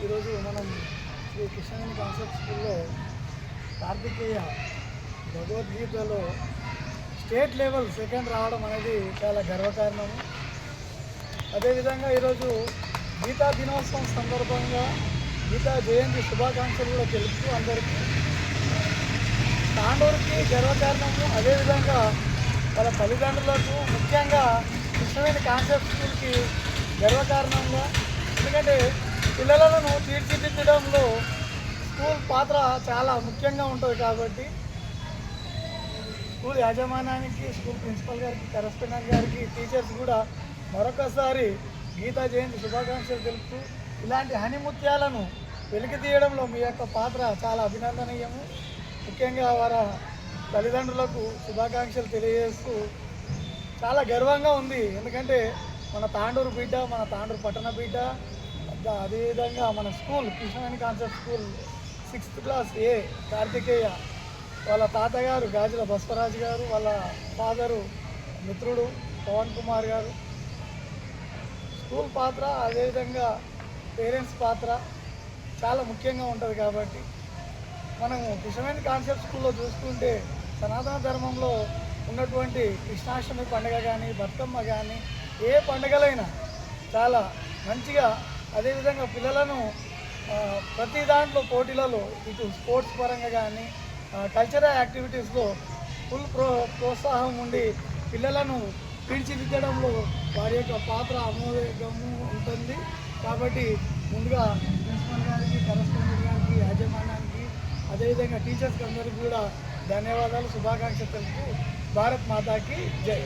ఈరోజు మనం శ్రీ కృష్ణవేణి కాన్సెప్ట్ స్కూల్లో కార్తికేయ భగవద్గీతలో స్టేట్ లెవెల్ సెకండ్ రావడం అనేది చాలా గర్వకారణము. అదేవిధంగా ఈరోజు గీతా దినోత్సవం సందర్భంగా గీతా జయంతి శుభాకాంక్షలు కూడా తెలుపుతూ అందరికీ తాండూరుకి గర్వకారణము. అదేవిధంగా వాళ్ళ తల్లిదండ్రులకు, ముఖ్యంగా కృష్ణవేణి కాన్సెప్ట్ స్కూల్కి గర్వకారణంగా, ఎందుకంటే పిల్లలను తీర్చిదిద్దడంలో స్కూల్ పాత్ర చాలా ముఖ్యంగా ఉంటుంది. కాబట్టి స్కూల్ యాజమాన్యానికి, స్కూల్ ప్రిన్సిపల్ గారికి, కరెస్పాండెంట్ గారికి, టీచర్స్ కూడా మరొకసారి గీతా జయంతి శుభాకాంక్షలు తెలుపుతూ ఇలాంటి హనిముత్యాలను వెలికి తీయడంలో మీ యొక్క పాత్ర చాలా అభినందనీయము. ముఖ్యంగా వారి తల్లిదండ్రులకు శుభాకాంక్షలు తెలియజేస్తూ చాలా గర్వంగా ఉంది. ఎందుకంటే మన తాండూరు బిడ్డ, మన తాండూరు పట్టణ బిడ్డ, అదేవిధంగా మన school Krishnaveni concept school 6th class A Karthikeya వాళ్ళ తాతగారు గాజుల బస్వరాజు గారు, వాళ్ళ ఫాదరు మిత్రుడు పవన్ కుమార్ గారు. స్కూల్ పాత్ర, అదేవిధంగా పేరెంట్స్ పాత్ర చాలా ముఖ్యంగా ఉంటుంది. కాబట్టి మనము కృష్ణవేణి కాన్సెప్ట్ స్కూల్లో చూసుకుంటే సనాతన ధర్మంలో ఉన్నటువంటి కృష్ణాష్టమి పండుగ కానీ, బతుకమ్మ కానీ, ఏ పండుగలైనా చాలా మంచిగా, అదేవిధంగా పిల్లలను ప్రతి దాంట్లో పోటీలలో, ఇటు స్పోర్ట్స్ పరంగా కానీ, కల్చరల్ యాక్టివిటీస్లో ఫుల్ ప్రోత్సాహం ఉండి పిల్లలను తీర్చిదిద్దడంలో వారి యొక్క పాత్ర అమోఘము ఉంటుంది. కాబట్టి ముందుగా ప్రిన్సిపల్ గారికి, కరెస్పాండెంట్ గారికి, యాజమాన్యానికి, అదేవిధంగా టీచర్స్కి అందరికీ కూడా ధన్యవాదాలు, శుభాకాంక్షలు తెలుపుతూ భారత్ మాతాకి జై.